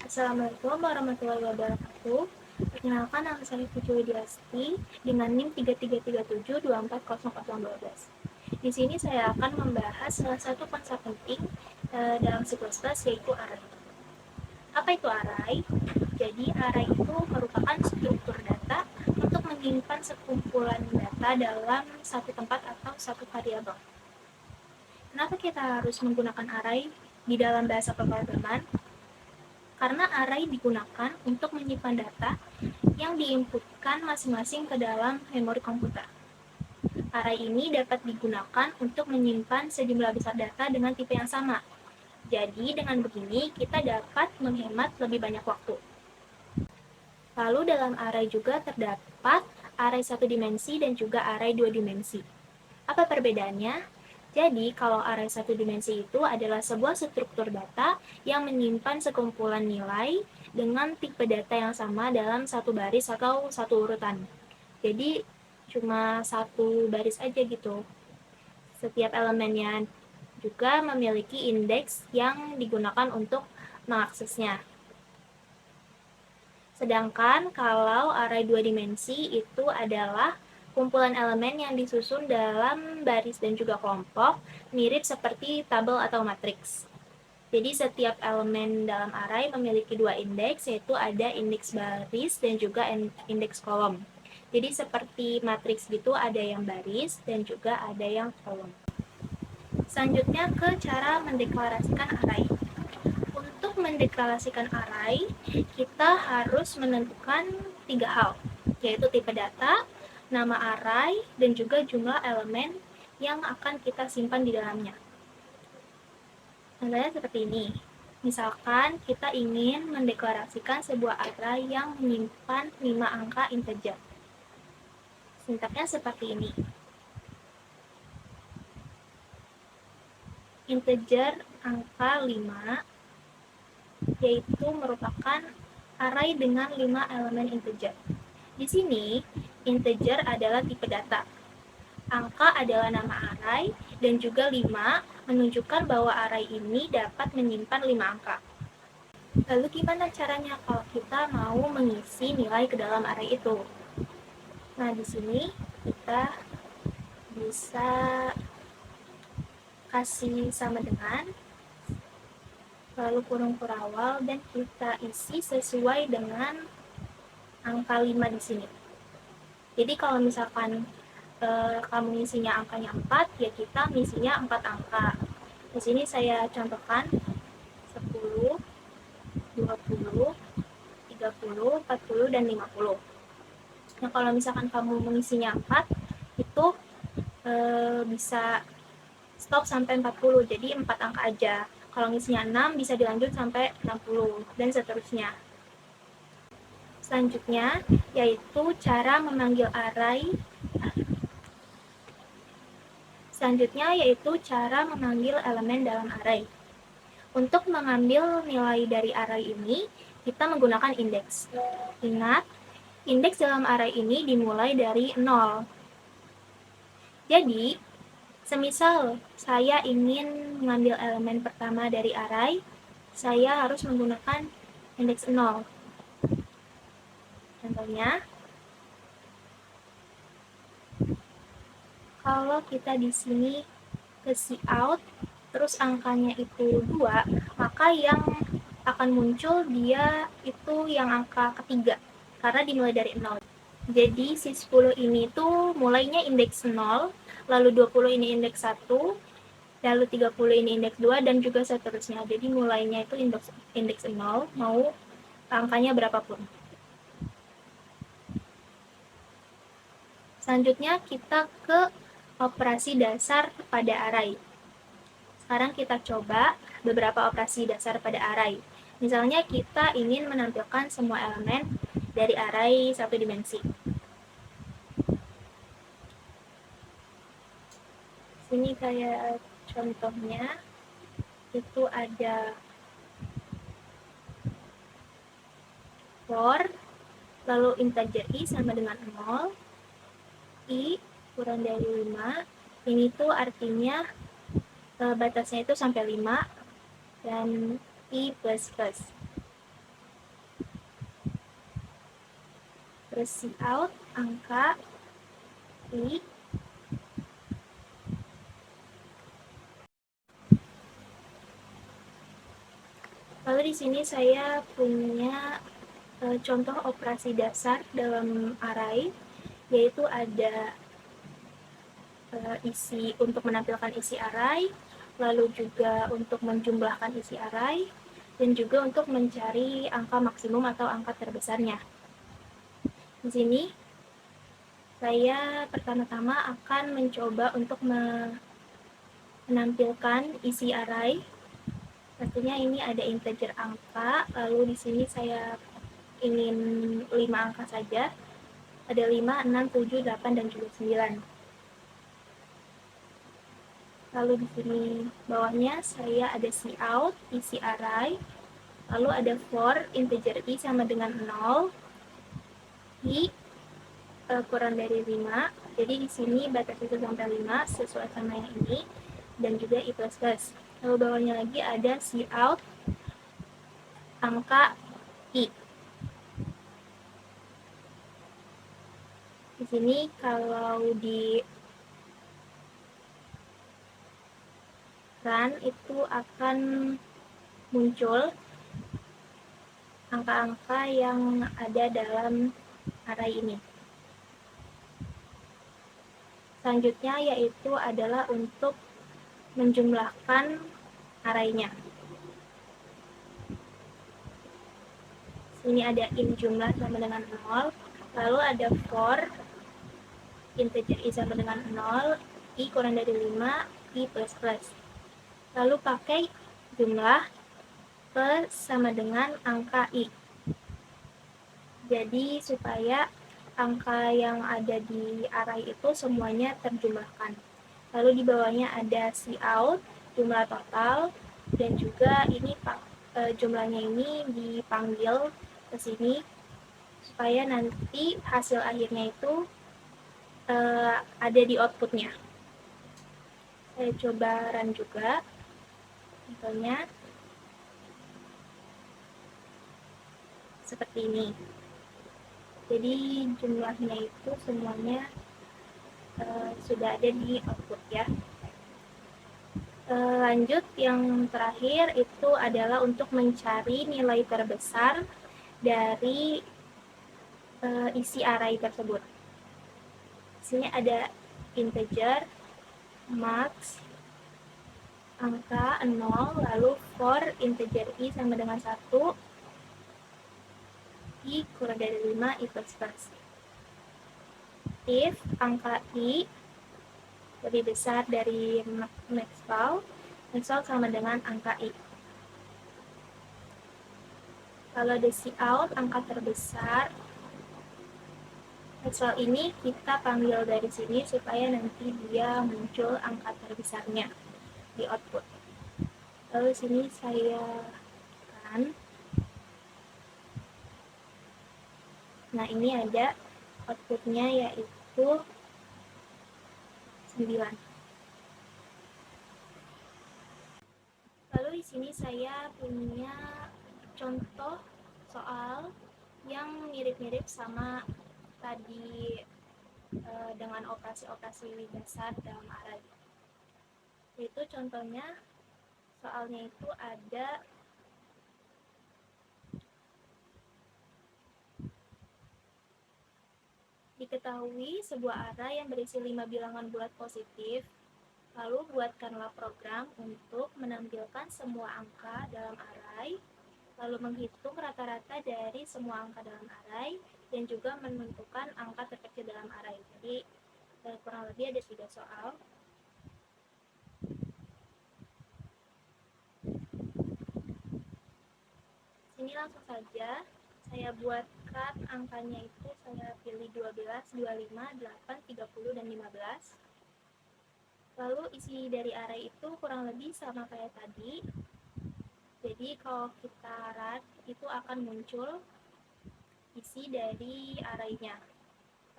Assalamualaikum warahmatullahi wabarakatuh. Perkenalkan, nama saya Puji Widiasti dengan NIM 3377240012. Di sini saya akan membahas salah satu konsep penting dalam C++, yaitu array. Apa itu array? Jadi array itu merupakan struktur data untuk menyimpan sekumpulan data dalam satu tempat atau satu variabel. Kenapa kita harus menggunakan array di dalam bahasa pemrograman? Karena array digunakan untuk menyimpan data yang diinputkan masing-masing ke dalam memori komputer. Array ini dapat digunakan untuk menyimpan sejumlah besar data dengan tipe yang sama. Jadi dengan begini kita dapat menghemat lebih banyak waktu. Lalu dalam array juga terdapat array satu dimensi dan juga array dua dimensi. Apa perbedaannya? Jadi, kalau array satu dimensi itu adalah sebuah struktur data yang menyimpan sekumpulan nilai dengan tipe data yang sama dalam satu baris atau satu urutan. Jadi, cuma satu baris aja gitu. Setiap elemennya juga memiliki indeks yang digunakan untuk mengaksesnya. Sedangkan kalau array dua dimensi itu adalah kumpulan elemen yang disusun dalam baris dan juga kelompok, mirip seperti tabel atau matriks. Jadi setiap elemen dalam array memiliki dua indeks, yaitu ada indeks baris dan juga indeks kolom. Jadi seperti matriks gitu, ada yang baris dan juga ada yang kolom. Selanjutnya ke cara mendeklarasikan array. Untuk mendeklarasikan array, kita harus menentukan 3 hal, yaitu tipe data, nama array, dan juga jumlah elemen yang akan kita simpan di dalamnya. Contohnya seperti ini. Misalkan kita ingin mendeklarasikan sebuah array yang menyimpan 5 angka integer. Sintaksnya seperti ini. Integer angka 5 yaitu merupakan array dengan 5 elemen integer. Di sini, integer adalah tipe data. Angka adalah nama array, dan juga 5 menunjukkan bahwa array ini dapat menyimpan 5 angka. Lalu gimana caranya kalau kita mau mengisi nilai ke dalam array itu? Nah, di sini kita bisa kasih sama dengan lalu kurung kurawal dan kita isi sesuai dengan angka 5 di sini. Jadi kalau misalkan kamu ngisinya angkanya 4, ya kita ngisinya 4 angka. Di sini saya contohkan 10, 20, 30, 40, dan 50. Nah, kalau misalkan kamu mengisinya 4, itu bisa stop sampai 40, jadi 4 angka aja. Kalau ngisinya 6, bisa dilanjut sampai 60, dan seterusnya. Selanjutnya, yaitu cara memanggil array. Selanjutnya, yaitu cara memanggil elemen dalam array. Untuk mengambil nilai dari array ini, kita menggunakan indeks. Ingat, indeks dalam array ini dimulai dari 0. Jadi, semisal saya ingin mengambil elemen pertama dari array, saya harus menggunakan indeks 0. Contohnya, kalau kita di sini ke cout, terus angkanya itu 2, maka yang akan muncul dia itu yang angka ketiga, karena dimulai dari 0. Jadi si 10 ini tuh mulainya indeks 0, lalu 20 ini indeks 1, lalu 30 ini indeks 2, dan juga seterusnya. Jadi mulainya itu indeks 0, mau angkanya berapapun. Selanjutnya kita ke operasi dasar pada array. Sekarang kita coba beberapa operasi dasar pada array. Misalnya kita ingin menampilkan semua elemen dari array satu dimensi. Sini kayak contohnya, itu ada for, lalu integer i sama dengan 0, i kurang dari 5, ini tuh artinya batasnya itu sampai 5, dan i plus plus. terus Cout angka I. Lalu di sini saya punya contoh operasi dasar dalam array, yaitu ada isi untuk menampilkan isi array, lalu juga untuk menjumlahkan isi array, dan juga untuk mencari angka maksimum atau angka terbesarnya. Di sini saya pertama-tama akan mencoba untuk menampilkan isi array. Pastinya ini ada integer angka, lalu di sini saya ingin 5 angka saja. Ada 5, 6, 7, 8, dan juga 9. Lalu di sini bawahnya saya ada cout, isi array, lalu ada for integer I sama dengan 0, I kurang dari 5. Jadi di sini batas itu sampai 5 sesuai sama yang ini, dan juga I++. Lalu bawahnya lagi ada cout angka I. Di sini kalau di run itu akan muncul angka-angka yang ada dalam array ini. Selanjutnya yaitu adalah untuk menjumlahkan array-nya. Sini ada in jumlah sama dengan 0, lalu ada for integer I sama dengan 0, I kurang dari 5, I++. Lalu pakai jumlah plus sama dengan angka I. Jadi supaya angka yang ada di array itu semuanya terjumlahkan. Lalu di bawahnya ada cout, jumlah total, dan juga ini jumlahnya ini dipanggil ke sini supaya nanti hasil akhirnya itu ada di outputnya. Saya coba run juga, contohnya seperti ini. Jadi jumlahnya itu semuanya sudah ada di output ya. Lanjut, yang terakhir itu adalah untuk mencari nilai terbesar dari isi array tersebut. Di sini ada integer, max, angka 0, lalu for integer I sama dengan 1, I kurang dari 5, I++. If angka I lebih besar dari maxval sama dengan angka I. Kalau ada cout angka terbesar, maxval ini kita panggil dari sini supaya nanti dia muncul angka terbesarnya di output. Lalu sini saya run. Nah, ini ada outputnya yaitu 9. Lalu di sini saya punya contoh soal yang mirip-mirip sama tadi dengan operasi-operasi dasar dalam array. Yaitu contohnya soalnya itu ada diketahui sebuah array yang berisi 5 bilangan bulat positif. Lalu buatkanlah program untuk menampilkan semua angka dalam array, lalu menghitung rata-rata dari semua angka dalam array, dan juga menentukan angka terkecil dalam array. Jadi kurang lebih ada 3 soal. Sini langsung saja saya buatkan angkanya itu, saya pilih 12, 25, 8, 30, dan 15. Lalu isi dari array itu kurang lebih sama kayak tadi. Jadi kalau kita run itu akan muncul isi dari array-nya.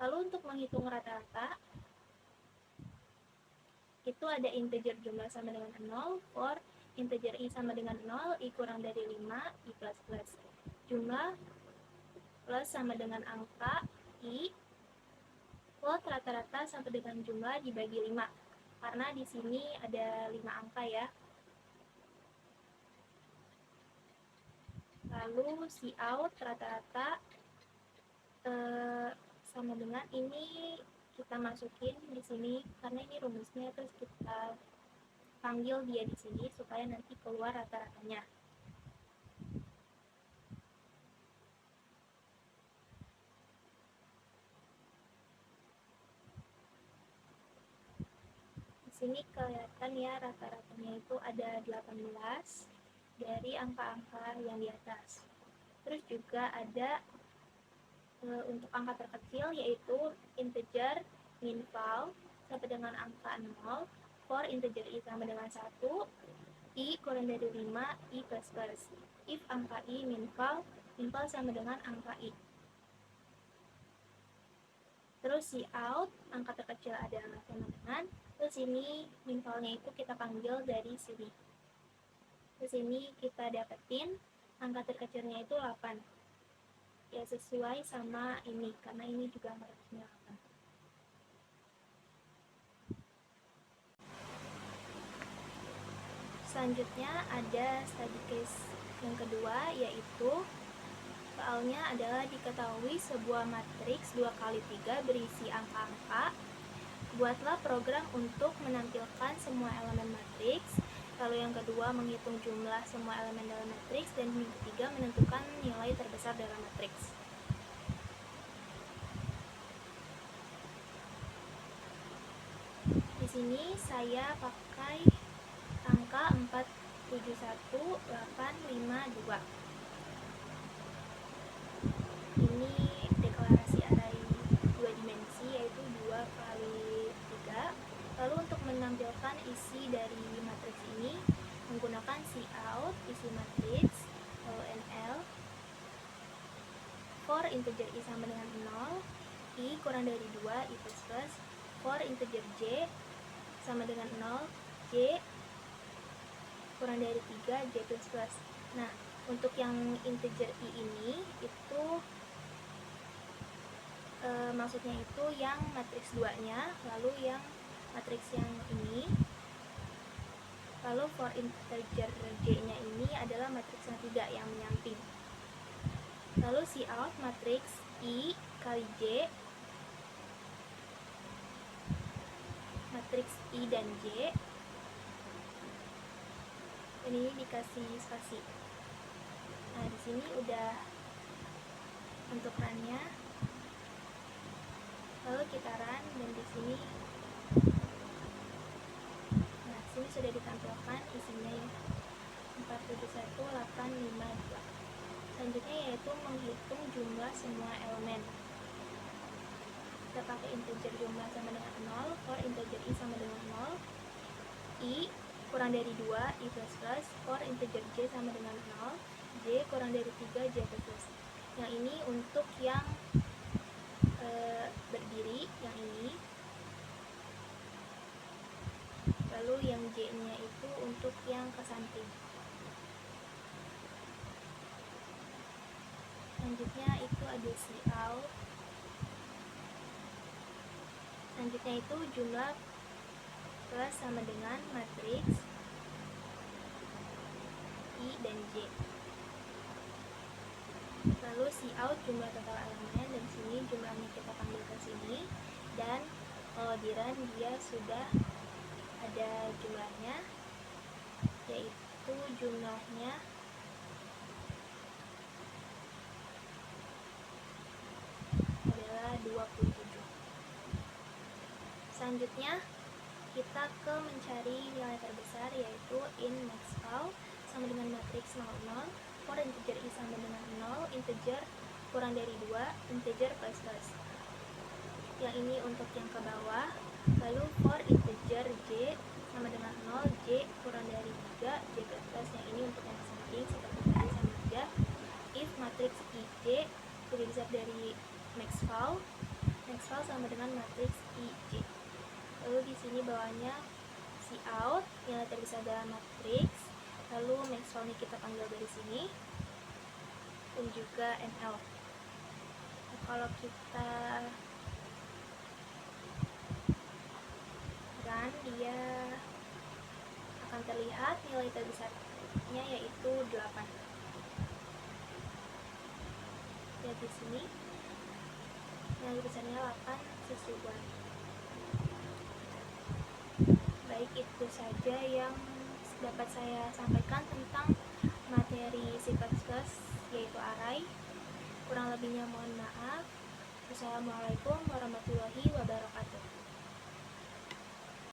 Lalu untuk menghitung rata-rata itu ada integer jumlah sama dengan 0, for integer I sama dengan 0, I kurang dari 5, I++. Jumlah plus sama dengan angka, I float rata-rata sampai dengan jumlah dibagi 5, karena di sini ada 5 angka ya. Lalu Cout rata-rata sama dengan ini kita masukin di sini karena ini rumusnya, terus kita panggil dia di sini supaya nanti keluar rata-ratanya. Di sini kelihatan ya rata-ratanya itu ada 18 dari angka-angka yang di atas. Terus juga ada untuk angka terkecil yaitu integer min val sampai dengan angka 0, for integer i sama dengan 1, i kurang dari 5, i plus plus. If angka i min val sama dengan angka i. Terus Cout, angka terkecil adalah sama dengan, terus ini min valnya itu kita panggil dari sini. Terus ini kita dapetin angka terkecilnya itu 8. Ya sesuai sama ini, karena ini juga angka terkecilnya 8. Selanjutnya ada study case yang kedua, yaitu soalnya adalah diketahui sebuah matriks 2x3 berisi angka-angka. Buatlah program untuk menampilkan semua elemen matriks. Lalu yang kedua menghitung jumlah semua elemen dalam matriks, dan yang ketiga menentukan nilai terbesar dalam matriks. Di sini saya pakai angka 471852. Ini deklarasi array 2 dimensi yaitu 2 kali 3. Lalu untuk menampilkan isi dari matriks ini menggunakan Cout, isi matriks, lalu NL, for integer i sama dengan 0, i kurang dari 2, i plus plus, for integer j sama dengan 0, j kurang dari 3, j plus plus. Nah, untuk yang integer i ini itu maksudnya itu yang matriks 2-nya, lalu yang matriks yang ini, lalu for integer j-nya ini adalah matriks yang tidak, yang menyamping. Lalu Cout matriks i kali j, matriks i dan j, dan ini dikasih spasi. Nah, di sini udah untuk run-nya. Lalu kita run, dan di sini sudah ditampilkan isinya ya, 471852. Selanjutnya yaitu menghitung jumlah semua elemen. Kita pakai integer jumlah sama dengan 0, for integer i sama dengan 0, i kurang dari 2, i plus plus, for integer j sama dengan 0, j kurang dari 3, j plus plus. Yang ini untuk yang berdiri, yang ini. Lalu yang j-nya itu untuk yang ke samping. Selanjutnya itu ada Cout. Selanjutnya itu jumlah plus sama dengan matriks i dan j. Lalu Cout jumlah total elemen, dan sini jumlahnya kita panggil ke sini, dan kalau di run dia sudah ada jumlahnya, yaitu jumlahnya adalah 27. Selanjutnya kita ke mencari nilai terbesar, yaitu in maxval sama dengan matriks 00, for integer i sama dengan 0, integer kurang dari 2, integer plus plus. Yang ini untuk yang ke bawah. Lalu for integer j sama dengan 0, j kurang dari 3, j plus plus. Yang ini untuk yang samping seperti tadi sama aja. If matriks ij lebih besar dari maxval sama dengan matriks ij. Lalu di sini bawahnya Cout, nilai terbesar dalam matriks, lalu maxvalnya kita panggil dari sini, dan juga NL. Kalau kita run, dia akan terlihat nilai terbesarnya yaitu 8. Lihat di sini, nilai besarnya 8 sesuai. Baik, itu saja yang dapat saya sampaikan tentang materi C++, yaitu array. Kurang lebihnya mohon maaf. Wassalamualaikum warahmatullahi wabarakatuh.